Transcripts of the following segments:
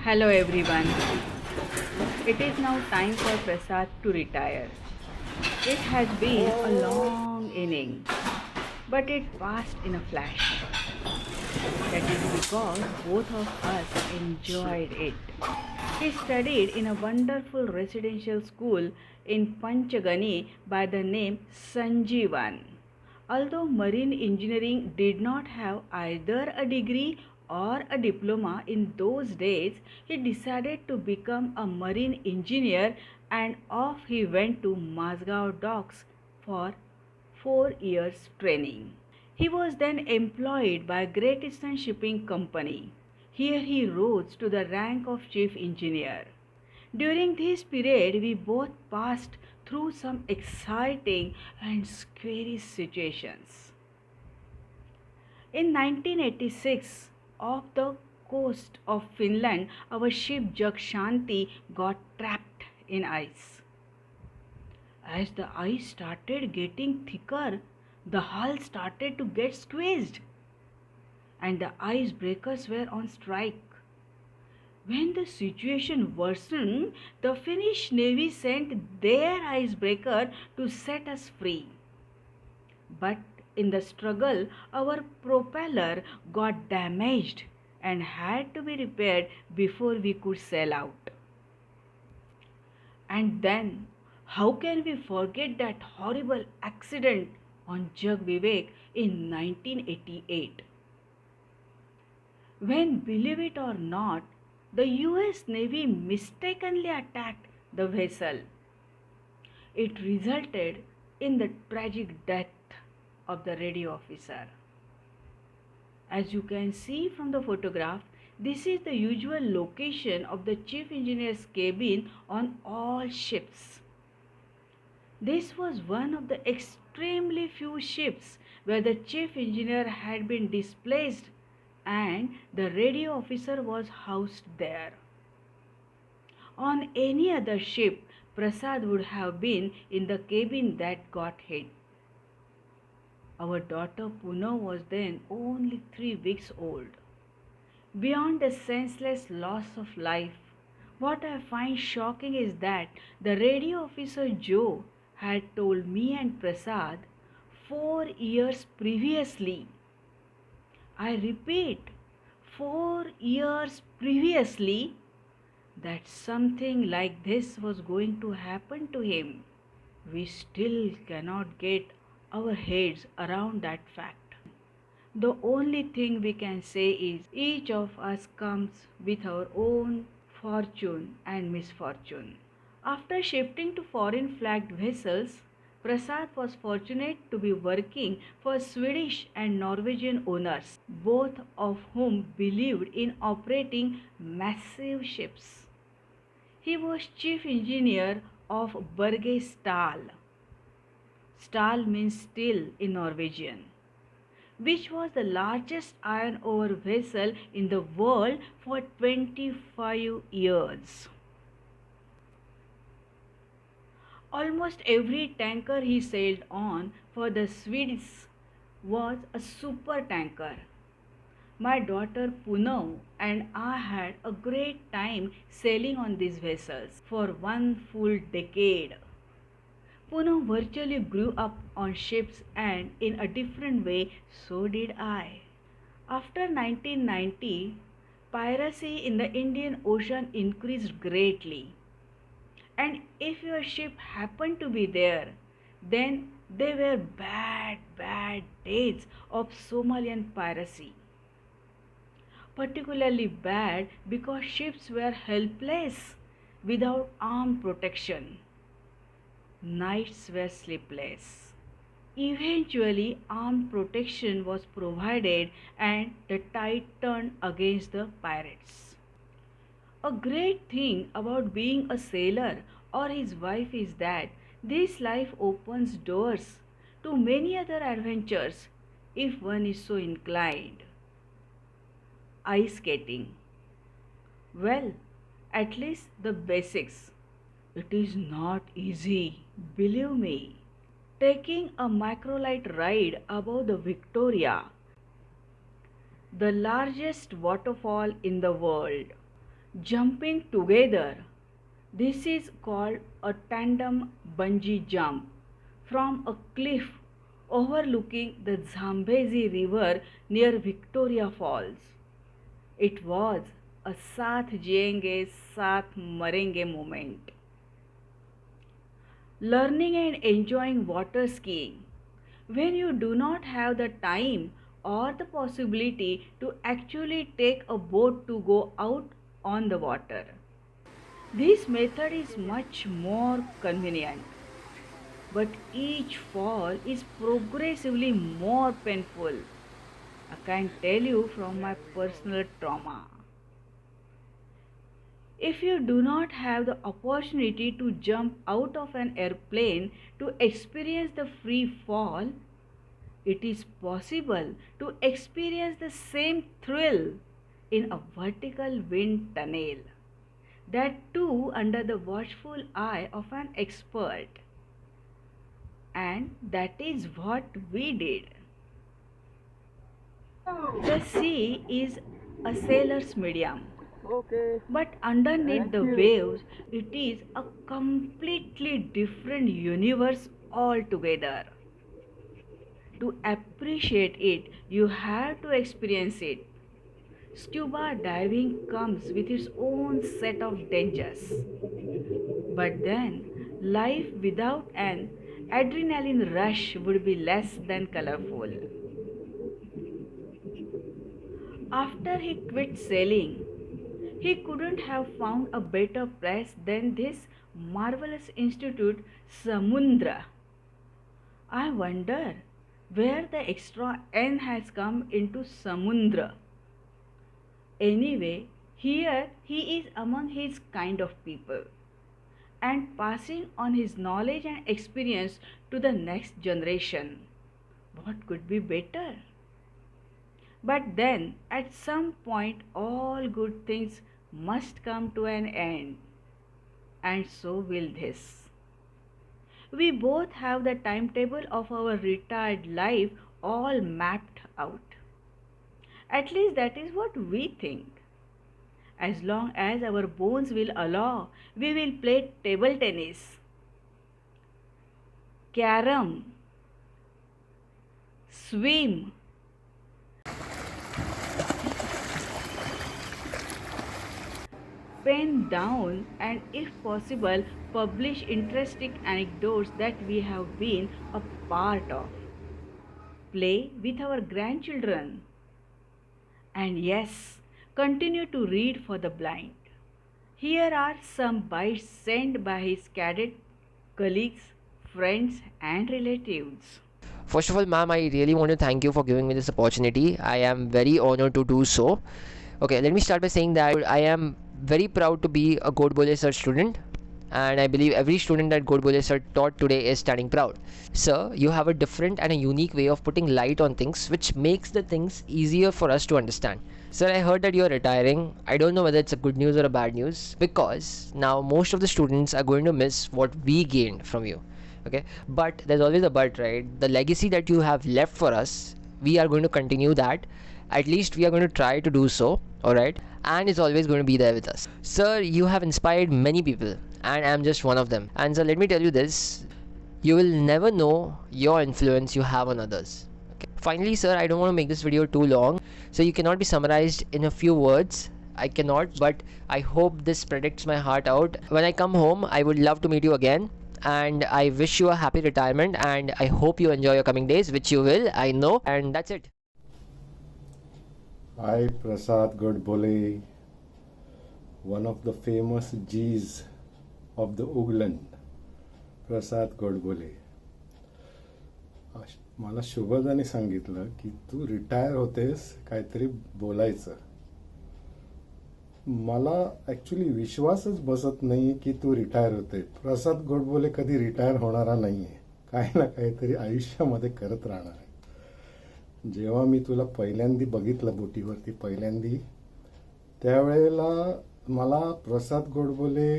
Hello everyone. It is now time for Prasad to retire. It has been a long inning, but it passed in a flash. That is because both of us enjoyed it. He studied in a wonderful residential school in Panchagani by the name Sanjeevan. Although marine engineering did not have either a degree or a diploma in those days, he decided to become a marine engineer and off he went to Mazgaon docks for 4 years training. He was then employed by Great Eastern Shipping Company. Here he rose to the rank of chief engineer. During this period, we both passed through some exciting and scary situations. In 1986, off the coast of Finland, our ship Jagshanti got trapped in ice. As the ice started getting thicker, the hull started to get squeezed and the icebreakers were on strike. When the situation worsened, the Finnish Navy sent their icebreaker to set us free. But in the struggle, our propeller got damaged and had to be repaired before we could sail out. And then, how can we forget that horrible accident on Jag Vivek in 1988? When, believe it or not, the US Navy mistakenly attacked the vessel. It resulted in the tragic death of the radio officer. As you can see from the photograph, this is the usual location of the chief engineer's cabin on all ships. This was one of the extremely few ships where the chief engineer had been displaced and the radio officer was housed there. On any other ship, Prasad would have been in the cabin that got hit. Our daughter Puno was then only 3 weeks old. Beyond the senseless loss of life, what I find shocking is that the radio officer Joe had told me and Prasad 4 years previously. I repeat, 4 years previously, that something like this was going to happen to him. We still cannot get our heads around that fact. The only thing we can say is each of us comes with our own fortune and misfortune. After shifting to foreign flagged vessels, Prasad was fortunate to be working for Swedish and Norwegian owners, both of whom believed in operating massive ships. He was chief engineer of Berge Stahl. Stahl means steel in Norwegian, which was the largest iron ore vessel in the world for 25 years. Almost every tanker he sailed on for the Swedes was a super tanker. My daughter Punam and I had a great time sailing on these vessels for one full decade. Punam virtually grew up on ships and in a different way so did I. After 1990, piracy in the Indian Ocean increased greatly. And if your ship happened to be there, then they were bad days of Somalian piracy. Particularly bad because ships were helpless without armed protection. Nights were sleepless. Eventually, armed protection was provided and the tide turned against the pirates. A great thing about being a sailor or his wife is that this life opens doors to many other adventures if one is so inclined. Ice skating. Well, at least the basics. It is not easy, believe me. Taking a microlight ride above the Victoria, the largest waterfall in the world. jumping together. This is called a tandem bungee jump from a cliff overlooking the Zambezi River near Victoria Falls. It was a साथ जिएंगे साथ मरेंगे moment. Learning and enjoying water skiing. When you do not have the time or the possibility to actually take a boat to go out on the water. This method is much more convenient, but each fall is progressively more painful. I can tell you from my personal trauma. If you do not have the opportunity to jump out of an airplane to experience the free fall, it is possible to experience the same thrill in a vertical wind tunnel. That too under the watchful eye of an expert. And that is what we did. The sea is a sailor's medium. Okay. But underneath Thank the you. waves, it is a completely different universe altogether. To appreciate it, you have to experience it. Scuba diving comes with its own set of dangers. But then, life without an adrenaline rush would be less than colorful. After he quit sailing, he couldn't have found a better place than this marvelous institute, Samundra. I wonder where the extra N has come into Samundra. Anyway, here he is among his kind of people and passing on his knowledge and experience to the next generation. What could be better? But then, at some point, all good things must come to an end, and so will this. We both have the timetable of our retired life all mapped out. At least that is what we think. As long as our bones will allow, we will play table tennis, carom, swim, pen down, and if possible, publish interesting anecdotes that we have been a part of. Play with our grandchildren. And yes, continue to read for the blind. Here are some bites sent by his cadet colleagues, friends, and relatives. First of all, ma'am, I really want to thank you for giving me this opportunity. I am very honored to do so. Okay, let me start by saying that I am very proud to be a God Bole Sir student, and I believe every student that God Bole Sir taught today is standing proud. Sir, you have a different and a unique way of putting light on things, which makes the things easier for us to understand. Sir, I heard that you are retiring. I don't know whether it's a good news or a bad news, because now most of the students are going to miss what we gained from you. Okay, but there's always a but, right? The legacy that you have left for us, we are going to continue that. At least we are going to try to do so, all right? And it's always going to be there with us. Sir, you have inspired many people, and I'm just one of them. And sir, let me tell you this, you will never know your influence you have on others. Okay. Finally, sir, I don't want to make this video too long, so you cannot be summarized in a few words. I cannot, but I hope this predicts my heart out. When I come home, I would love to meet you again, and I wish you a happy retirement, and I hope you enjoy your coming days, which you will, I know. And that's it. I, Prasad Godbole, one of the famous G's of the Ugland, प्रसाद गोडबोले. मला शुभदाने सांगितलं की तू retire होतेस, काहीतरी बोलायचं. मला actually विश्वासच बसत नाही की तू रिटायर होते. प्रसाद गोडबोले कधी रिटायर होणारा नाही आहे, काही ना काहीतरी आयुष्यामध्ये करत राहणार आहे. जेव्हा मी तुला पहिल्यांदा बघितलं बोटीवरती पहिल्यांदा, त्यावेळेला मला प्रसाद गोडबोले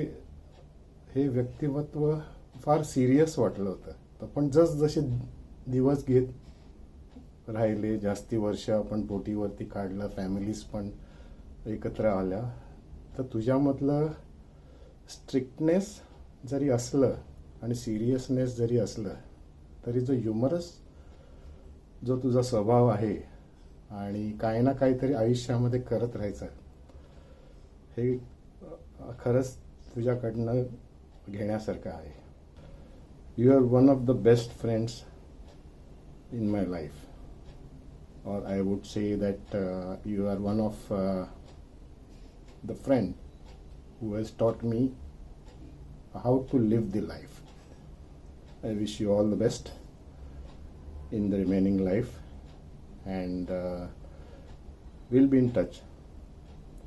हे व्यक्तिमत्व फार सिरियस वाटलं होतं. पण जसजसे दिवस घेत राहिले, जास्ती वर्ष आपण बोटीवरती काढलं, फॅमिलीज पण एकत्र आल्या, तर तुझ्यामधलं स्ट्रिक्टनेस जरी असलं आणि सिरियसनेस जरी असलं तरी जो ह्युमरस जो तुझा स्वभाव आहे आणि काही ना काहीतरी आयुष्यामध्ये करत राहायचं हे खरंच तुझ्याकडनं घेण्यासारखं आहे. You are one of the best friends in my life, or I would say that you are one of the friend who has taught me how to live the life. I wish you all the best in the remaining life, and we'll be in touch,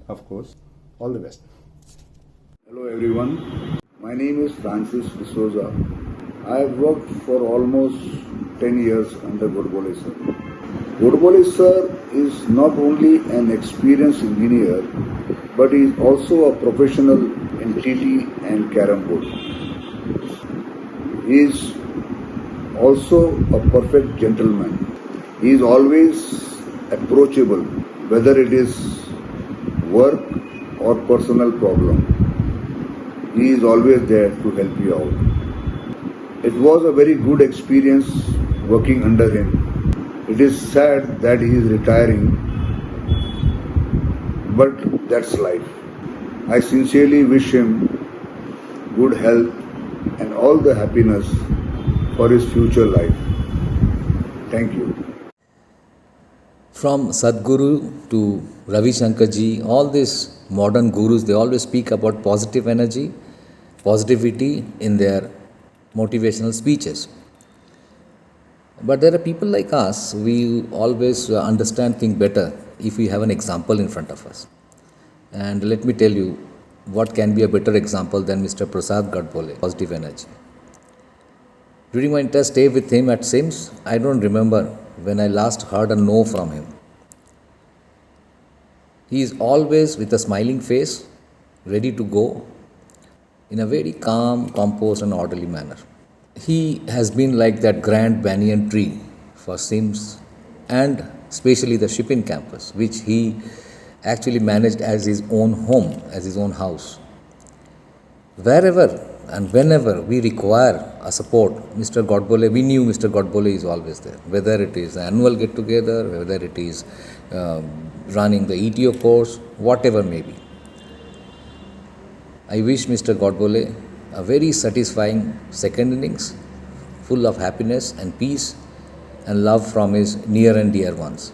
of course. All the best. Hello everyone, my name is Francis D'Souza. I have worked for almost 10 years under Godbole sir. Godbole sir is not only an experienced engineer, but he is also a professional in TT and Carrom board. He is also a perfect gentleman. He is always approachable, whether it is work or personal problem. He is always there to help you out. It was a very good experience working under him. It is sad that he is retiring, but that's life. I sincerely wish him good health and all the happiness for his future life. Thank you. From Sadhguru to Ravi Shankar ji, all these modern gurus, they always speak about positive energy, positivity in their motivational speeches. But there are people like us, we always understand things better if we have an example in front of us. And let me tell you, what can be a better example than Mr. Prasad Gadbole, positive energy. During my entire stay with him at SIMS, I don't remember when I last heard a no from him. He is always with a smiling face, ready to go, in a very calm, composed and orderly manner. He has been like that grand banyan tree for SIMS and especially the shipping campus, which he actually managed as his own home, as his own house. Wherever and whenever we require a support, Mr. Godbole, we knew Mr. Godbole is always there. Whether it is annual get-together, whether it is running the ETO course, whatever may be. I wish Mr. Godbole a very satisfying second innings, full of happiness and peace and love from his near and dear ones.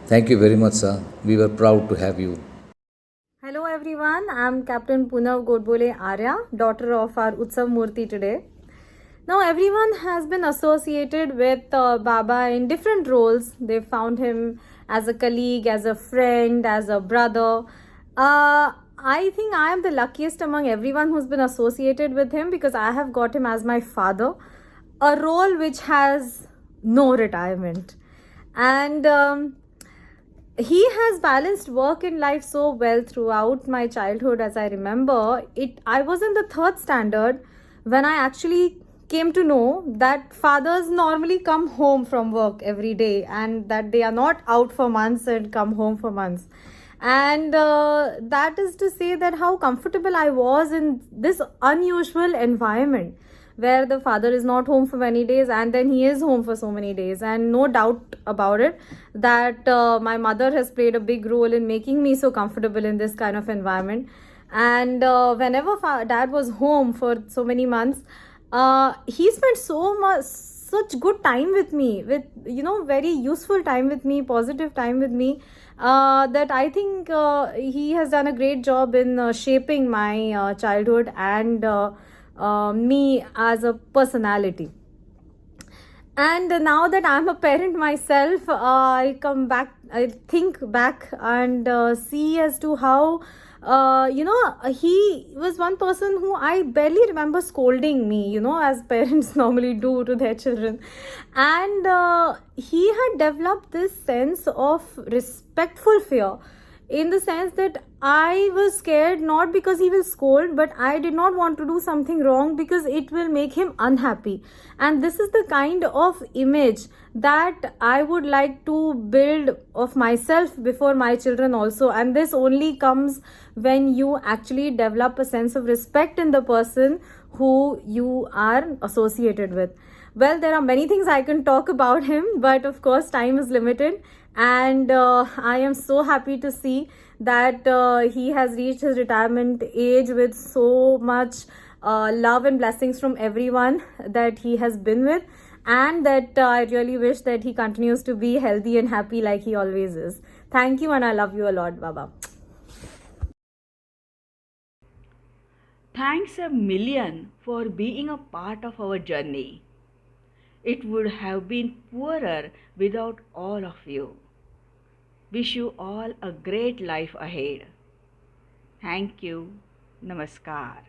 Thank you very much, sir. We were proud to have you. Hello everyone, I am Captain Punav Godbole Arya, daughter of our Utsav Murti today. Now everyone has been associated with Baba in different roles. They found him as a colleague, as a friend, as a brother. I think I am the luckiest among everyone who's been associated with him because I have got him as my father, a role which has no retirement. And he has balanced work and life so well throughout my childhood. As I remember, I was in the third standard when I actually came to know that fathers normally come home from work every day and that they are not out for months and come home for months. And that is to say that how comfortable I was in this unusual environment where the father is not home for many days and then he is home for so many days. And no doubt about it that my mother has played a big role in making me so comfortable in this kind of environment. And whenever dad was home for so many months, he spent such good time with me, with very useful time with me, positive time with me, that I think he has done a great job in shaping my childhood and me as a personality. And now that I'm a parent myself, I think back and see as to how he was one person who I barely remember scolding me, as parents normally do to their children. And he had developed this sense of respectful fear in the sense that I was scared not because he will scold, but I did not want to do something wrong because it will make him unhappy. And this is the kind of image that I would like to build of myself before my children also. And this only comes when you actually develop a sense of respect in the person who you are associated with. Well, there are many things I can talk about him, but of course, time is limited. And I am so happy to see that he has reached his retirement age with so much love and blessings from everyone that he has been with, and that I really wish that he continues to be healthy and happy like he always is. Thank you, and I love you a lot, Baba. Thanks a million for being a part of our journey. It would have been poorer without all of you. Wish you all a great life ahead. Thank you. Namaskar.